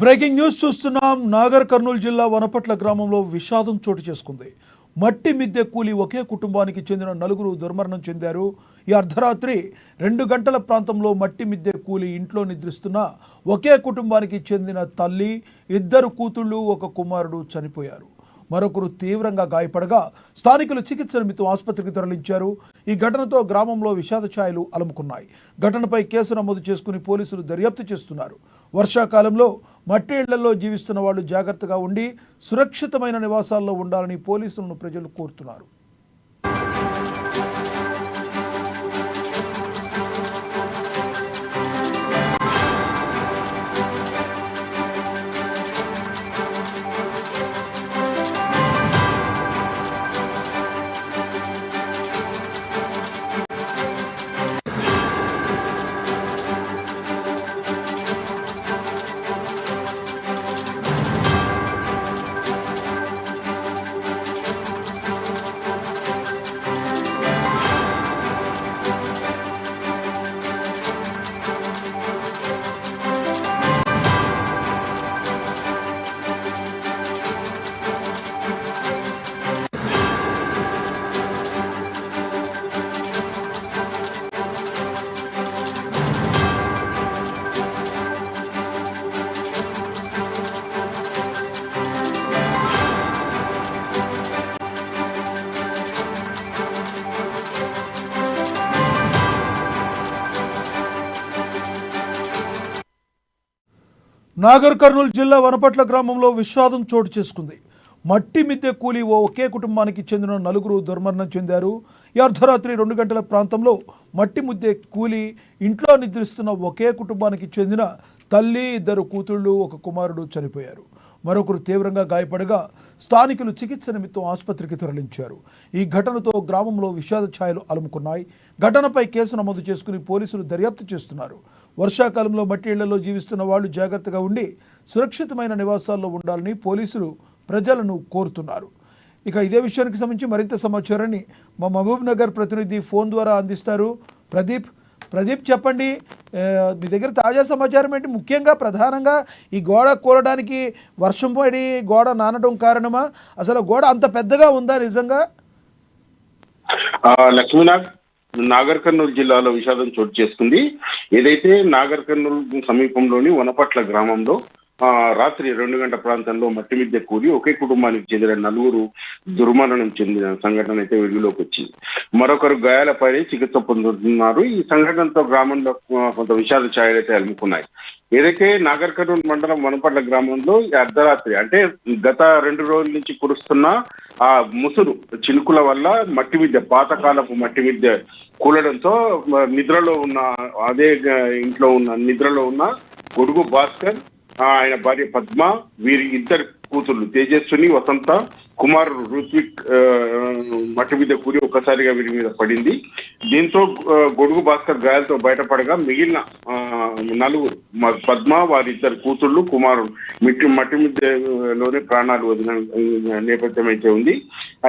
Breaking news చూస్తున్నాం. నాగర్ కర్నూలు జిల్లా వనపట్ల గ్రామంలో విషాదం చోటు చేసుకుంది. మట్టి మిద్దె కూలి ఒకే కుటుంబానికి చెందిన నలుగురు దుర్మరణం చెందారు. ఈ అర్ధరాత్రి 2 గంటల ప్రాంతంలో మట్టి మిద్దె కూలి ఇంట్లో నిద్రిస్తున్న ఒకే కుటుంబానికి చెందిన తల్లి, 2 కూతుళ్లు, 1 కుమారుడు చనిపోయారు. మరొకరు తీవ్రంగా గాయపడగా స్థానికులు చికిత్స నిమిత్తం ఆసుపత్రికి తరలించారు. ఈ ఘటనతో గ్రామంలో విషాద ఛాయలు అలుముకున్నాయి. ఘటనపై కేసు నమోదు చేసుకుని పోలీసులు దర్యాప్తు చేస్తున్నారు. వర్షాకాలంలో మట్టి ఇళ్లలో జీవిస్తున్న వాళ్ళు జాగ్రత్తగా ఉండి సురక్షితమైన నివాసాల్లో ఉండాలని పోలీసులను ప్రజలు కోరుతున్నారు. నాగర్ కర్నూలు జిల్లా వనపట్ల గ్రామంలో విషాదం చోటు చేసుకుంది. మట్టి మిద్దె కూలి ఒకే కుటుంబానికి చెందిన నలుగురు దుర్మరణం చెందారు. ఈ అర్ధరాత్రి 2 గంటల ప్రాంతంలో మట్టి మిద్దె కూలి ఇంట్లో నిద్రిస్తున్న ఒకే కుటుంబానికి చెందిన తల్లి, 2 కూతుళ్లు, 1 కుమారుడు చనిపోయారు. మరొకరు తీవ్రంగా గాయపడగా స్థానికులు చికిత్స నిమిత్తం ఆసుపత్రికి తరలించారు. ఈ ఘటనతో గ్రామంలో విషాద ఛాయలు అలుముకున్నాయి. ఘటనపై కేసు నమోదు చేసుకుని పోలీసులు దర్యాప్తు చేస్తున్నారు. వర్షాకాలంలో మట్టి ఇళ్లలో జీవిస్తున్న వాళ్ళు జాగ్రత్తగా ఉండి సురక్షితమైన నివాసాల్లో ఉండాలని పోలీసులు ప్రజలను కోరుతున్నారు. ఇక ఇదే విషయానికి సంబంధించి మరింత సమాచారాన్ని మా మహబూబ్ నగర్ ప్రతినిధి ఫోన్ ద్వారా అందిస్తారు. ప్రదీప్ చెప్పండి, మీ దగ్గర తాజా సమాచారం ఏంటి? ముఖ్యంగా ప్రధానంగా ఈ గోడ కూలడానికి వర్షం పడి గోడ నానడం కారణమా? అసలు గోడ అంత పెద్దగా ఉందా నిజంగా? లక్ష్మీనాథ్, నాగర్ కర్నూలు జిల్లాలో విషాదం చోటు చేసుకుంది. ఏదైతే నాగర్ కర్నూలు సమీపంలోని వనపట్ల గ్రామంలో రాత్రి 2 గంటల ప్రాంతంలో మట్టి మిద్దె కూలి ఒకే కుటుంబానికి చెందిన నలుగురు దుర్మరణం చెందిన సంఘటన అయితే వెలుగులోకి వచ్చింది. మరొకరు గాయాలపై చికిత్స పొందుతున్నారు. ఈ సంఘటనతో గ్రామంలో కొంత విషాద ఛాయలు అయితే అలుముకున్నాయి. ఏదైతే నాగర్ కర్నూలు మండలం వనపట్ల గ్రామంలో అర్ధరాత్రి అంటే గత 2 రోజుల నుంచి కురుస్తున్న ఆ ముసురు చినుకుల వల్ల మట్టి మిద్దె, పాతకాలపు మట్టి మిద్దె కూలడంతో నిద్రలో ఉన్న నిద్రలో ఉన్న గొడుగు భాస్కర్, ఆయన భార్య పద్మ, వీరి 2 కూతుర్లు తేజస్విని, వసంత, కుమారుడు రుత్విక్ మట్టి మీద కూలి ఒక్కసారిగా వీరి మీద పడింది. దీంతో గొడుగు భాస్కర్ గాయాలతో బయటపడగా మిగిలిన 4 పద్మ, వారి 2 కూతుళ్లు, కుమారుడు మట్టి మిద్దెలోనే ప్రాణాలు వదిలిన నేపథ్యం అయితే ఉంది.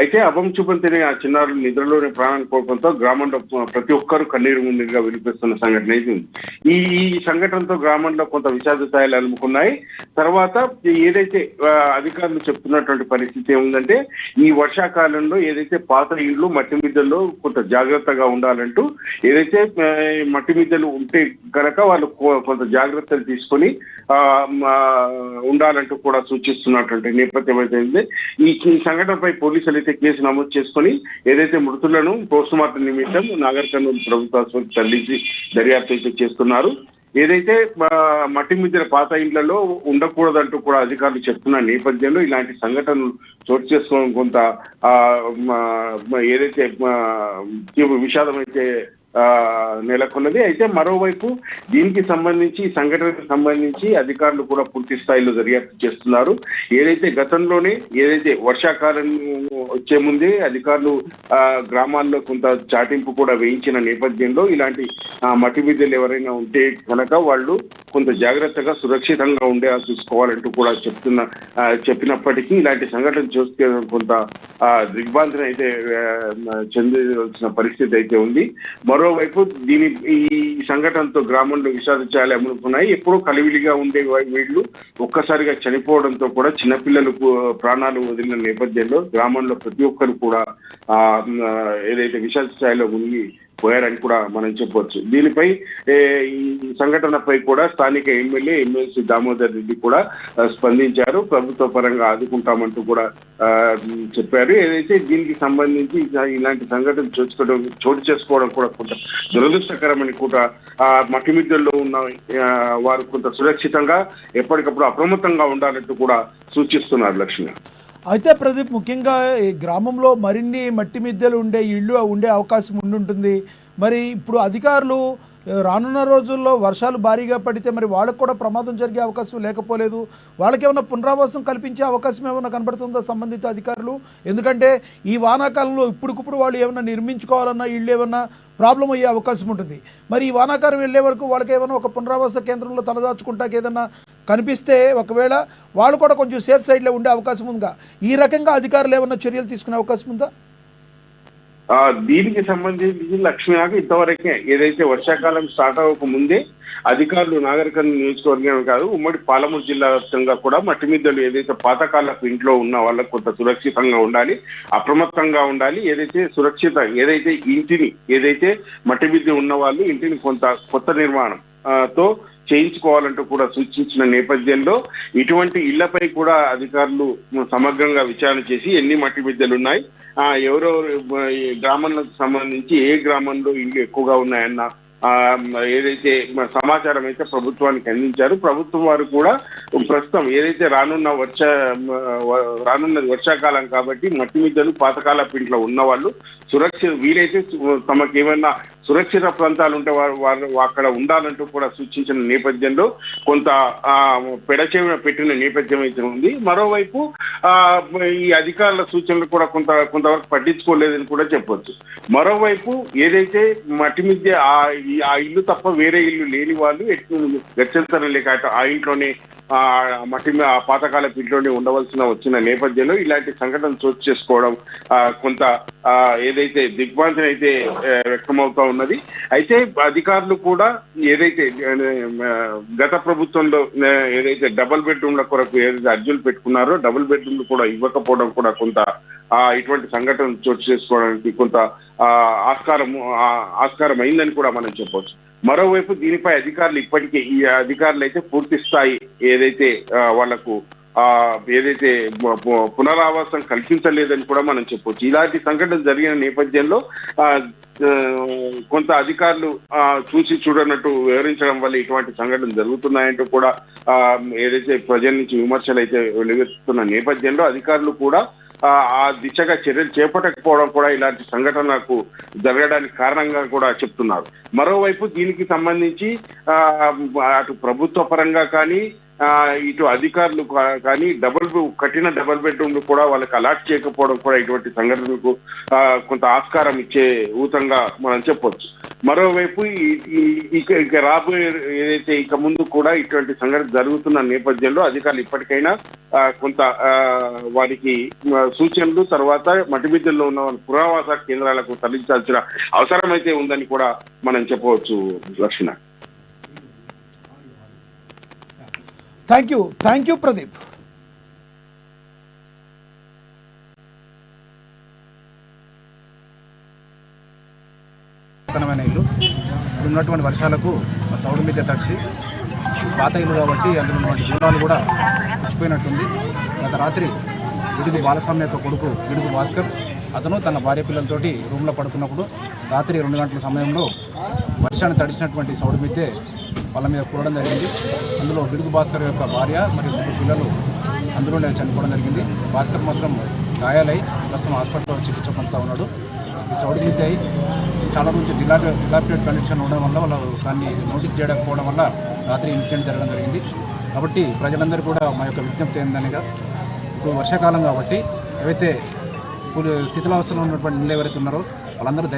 అయితే అభంశుభంతనే ఆ చిన్నారులు నిద్రలోనే ప్రాణాలు కోల్పోవడంతో గ్రామంలో ప్రతి ఒక్కరూ కన్నీరు మున్నీరుగా వినిపిస్తున్న సంఘటన అయితే ఉంది. ఈ సంఘటనతో గ్రామంలో కొంత విషాద స్థాయిలు అలుముకున్నాయి. తర్వాత ఏదైతే అధికారులు చెప్తున్నటువంటి పరిస్థితి ఏముందంటే, ఈ వర్షాకాలంలో ఏదైతే పాత ఇండ్లు మట్టి మిద్దెల్లో కొంత జాగ్రత్తగా ఉండాలంటూ, ఏదైతే మట్టి మిద్దెలు ఉంటే కనుక వాళ్ళు కొంత జాగ్రత్తలు తీసుకొని ఉండాలంటూ కూడా సూచిస్తున్నటువంటి నేపథ్యం అయితే ఉంది. ఈ సంఘటనపై పోలీసులు అయితే కేసు నమోదు చేసుకొని ఏదైతే మృతులను పోస్టుమార్టం నిమిత్తం నాగర్ కర్నూలు ప్రభుత్వ ఆసుపత్రికి తరలించి దర్యాప్తు అయితే చేస్తున్నారు. ఏదైతే మట్టి మిద్దెల పాత ఇండ్లలో ఉండకూడదంటూ కూడా అధికారులు చెప్తున్న నేపథ్యంలో ఇలాంటి సంఘటనలు చోటు చేసుకోవడం కొంత ఏదైతే విషాదం అయితే నెలకొన్నది. అయితే మరోవైపు దీనికి సంబంధించి, సంఘటనకు సంబంధించి అధికారులు కూడా పూర్తి స్థాయిలో దర్యాప్తు చేస్తున్నారు. ఏదైతే గతంలోనే ఏదైతే వర్షాకాలం వచ్చే ముందే అధికారులు గ్రామాల్లో కొంత చాటింపు కూడా వేయించిన నేపథ్యంలో ఇలాంటి మట్టి మిద్దెలు ఎవరైనా ఉంటే కనుక వాళ్ళు కొంత జాగ్రత్తగా సురక్షితంగా ఉండేలా చూసుకోవాలంటూ కూడా చెప్పినప్పటికీ ఇలాంటి సంఘటన చూస్తే కొంత దిగ్భ్రాంతిని అయితే చెందాల్సిన పరిస్థితి అయితే ఉంది. మరోవైపు ఈ సంఘటనతో గ్రామంలో విషాద ఛాయలు అమ్ముకున్నాయి. ఎప్పుడూ కలివిడిగా ఉండే వీళ్ళు ఒక్కసారిగా చనిపోవడంతో కూడా చిన్నపిల్లలు ప్రాణాలు వదిలిన నేపథ్యంలో గ్రామంలో ప్రతి ఒక్కరు కూడా ఏదైతే విషాద ఛాయలో మునిగి పోయారని కూడా మనం చెప్పవచ్చు. దీనిపై ఈ సంఘటనపై కూడా స్థానిక ఎమ్మెల్సీ దామోదర్ రెడ్డి కూడా స్పందించారు. ప్రభుత్వ పరంగా ఆదుకుంటామంటూ కూడా చెప్పారు. ఏదైతే దీనికి సంబంధించి ఇలాంటి సంఘటన చోటు చేసుకోవడం కూడా కొంత దురదృష్టకరమని కూడా మట్టిమిద్దల్లో ఉన్న వారు కొంత సురక్షితంగా ఎప్పటికప్పుడు అప్రమత్తంగా ఉండాలంటూ కూడా సూచిస్తున్నారు. లక్ష్మి, అయితే ప్రదీప్, ముఖ్యంగా ఈ గ్రామంలో మరిన్ని మట్టి మిద్దెలు ఉండే అవకాశం ఉండుంటుంది. మరి ఇప్పుడు అధికారులు రానున్న రోజుల్లో వర్షాలు భారీగా పడితే మరి వాళ్ళకు కూడా ప్రమాదం జరిగే అవకాశం లేకపోలేదు. వాళ్ళకి ఏమైనా పునరావాసం కల్పించే అవకాశం ఏమైనా కనబడుతుందా సంబంధిత అధికారులు? ఎందుకంటే ఈ వానాకాలంలో ఇప్పుడిప్పుడు వాళ్ళు ఏమైనా నిర్మించుకోవాలన్నా ఇళ్ళు ఏమైనా ప్రాబ్లం అయ్యే అవకాశం ఉంటుంది. మరి ఈ వానాకాలం వెళ్ళే వరకు వాళ్ళకి ఏమైనా ఒక పునరావాస కేంద్రంలో తలదాచుకుంటాకి ఏదన్నా కనిపిస్తే ఒకవేళ వాళ్ళు కూడా కొంచెం సేఫ్ సైడ్లో ఉండే అవకాశం ఉందా? ఈ రకంగా అధికారులు ఏమైనా చర్యలు తీసుకునే అవకాశం ఉందా? దీనికి సంబంధించి లక్ష్మి, ఇంతవరకే ఏదైతే వర్షాకాలం స్టార్ట్ అవ్వక ముందే అధికారులు నాగరికర్ణ నియోజకవర్గం కాదు ఉమ్మడి పాలమూరు జిల్లా వ్యాప్తంగా కూడా మట్టిమిద్దలు ఏదైతే పాతకాలపు ఇంట్లో ఉన్న వాళ్ళకు కొంత సురక్షితంగా ఉండాలి, అప్రమత్తంగా ఉండాలి. ఏదైతే ఇంటిని మట్టిమిద్ద ఉన్న వాళ్ళు ఇంటిని కొంత కొత్త నిర్మాణం తో చేయించుకోవాలంటూ కూడా సూచించిన నేపథ్యంలో ఇటువంటి ఇళ్లపై కూడా అధికారులు సమగ్రంగా విచారణ చేసి ఎన్ని మట్టి మిద్దెలు ఉన్నాయి, ఎవరెవరు గ్రామాలకు సంబంధించి ఏ గ్రామంలో ఇల్లు ఎక్కువగా ఉన్నాయన్న ఏదైతే సమాచారం అయితే ప్రభుత్వానికి అందించారు. ప్రభుత్వం వారు కూడా ప్రస్తుతం ఏదైతే రానున్నది వర్షాకాలం కాబట్టి మట్టి మిద్దెలు పాతకాలపు ఇంట్లో ఉన్న వాళ్ళు వీలైతే తమకు ఏమైనా సురక్షిత ప్రాంతాలు ఉంటే వారు అక్కడ ఉండాలంటూ కూడా సూచించిన నేపథ్యంలో కొంత పెడచెవిన పెట్టిన నేపథ్యం అయితే ఉంది. మరోవైపు ఈ అధికారుల సూచనలు కూడా కొంతవరకు పట్టించుకోలేదని కూడా చెప్పొచ్చు. మరోవైపు ఏదైతే మట్టి మిద్దె ఆ ఇల్లు తప్ప వేరే ఇల్లు లేని వాళ్ళు గత్యంతరం లేక ఆ ఇంట్లోనే పాతకాలపు ఇంట్లోనే వచ్చిన నేపథ్యంలో ఇలాంటి సంఘటన చోటు చేసుకోవడం కొంత ఏదైతే దిగ్భ్రాంతి అయితే వ్యక్తమవుతా ఉన్నది. అయితే అధికారులు కూడా ఏదైతే గత ప్రభుత్వంలో ఏదైతే డబుల్ బెడ్రూమ్ల కొరకు ఏదైతే అర్జీలు పెట్టుకున్నారో డబుల్ బెడ్రూమ్లు కూడా ఇవ్వకపోవడం కూడా కొంత ఇటువంటి సంఘటన చోటు చేసుకోవడానికి కొంత ఆస్కారం అయిందని కూడా మనం చెప్పవచ్చు. మరోవైపు దీనిపై అధికారులు ఇప్పటికే ఈ అధికారులు అయితే పూర్తి స్థాయి ఏదైతే వాళ్లకు ఏదైతే పునరావాసం కల్పించలేదని కూడా మనం చెప్పొచ్చు. ఇలాంటి సంఘటన జరిగిన నేపథ్యంలో కొంత అధికారులు చూసి చూడనట్టు వివరించడం వల్ల ఇటువంటి సంఘటనలు జరుగుతున్నాయంటూ కూడా ఏదైతే ప్రజల నుంచి విమర్శలు అయితే వెలువెత్తుతున్న నేపథ్యంలో అధికారులు కూడా ఆ దిశగా చర్యలు చేపట్టకపోవడం కూడా ఇలాంటి సంఘటనలకు జరగడానికి కారణంగా కూడా చెప్తున్నారు. మరోవైపు దీనికి సంబంధించి అటు ప్రభుత్వ పరంగా కానీ ఇటు అధికారులు కానీ కట్టిన డబుల్ బెడ్రూమ్లు కూడా వాళ్ళకి అలాట్ చేయకపోవడం కూడా ఇటువంటి సంఘటనలకు కొంత ఆస్కారం ఇచ్చే ఊతంగా మనం చెప్పొచ్చు. మరోవైపు ఇక రాబోయే ఏదైతే ఇక ముందు కూడా ఇటువంటి సంఘటన జరుగుతున్న నేపథ్యంలో అధికారులు ఇప్పటికైనా కొంత వారికి సూచనలు తర్వాత మట్టిమిద్దెల్లో ఉన్న పునరావాస కేంద్రాలకు తరలించాల్సిన అవసరం అయితే ఉందని కూడా మనం చెప్పవచ్చు. లక్ష్మణ, థ్యాంక్ యూ ప్రదీప్. ఇల్లు ఉన్నటువంటి వర్షాలకు సౌడు మీద తడిచి పాత ఇల్లు కాబట్టి అందులో ఉన్నటువంటి దూరాలు కూడా మర్చిపోయినట్టుంది. గత రాత్రి విడుగు బాలస్వామి యొక్క కొడుకు విడుగు భాస్కర్ అతను తన భార్య పిల్లలతోటి రూమ్లో పడుకున్నప్పుడు రాత్రి 2 గంటల సమయంలో వర్షాన్ని తడిచినటువంటి సౌడు మీదే వాళ్ళ మీద కూడడం జరిగింది. అందులో విడుగు భాస్కర్ యొక్క భార్య మరియు 3 పిల్లలు అందులోనే చనిపోవడం జరిగింది. భాస్కర్ మాత్రం గాయాలై ప్రస్తుతం హాస్పిటల్లో చికిత్స పొందుతూ ఉన్నాడు. ఈ సౌడు మీద చాలా రోజు డిలాపిడేట్ కండిషన్ ఉండడం వల్ల వాళ్ళు దాన్ని నోటీస్ చేయకపోవడం వల్ల రాత్రి ఇన్సిడెంట్ జరగడం జరిగింది. కాబట్టి ప్రజలందరూ కూడా మా యొక్క విజ్ఞప్తి ఏందనగా ఇప్పుడు వర్షాకాలం కాబట్టి ఏవైతే శీతలావస్థలో ఉన్నటువంటి ఇళ్ళు ఎవరైతే ఉన్నారో వాళ్ళందరూ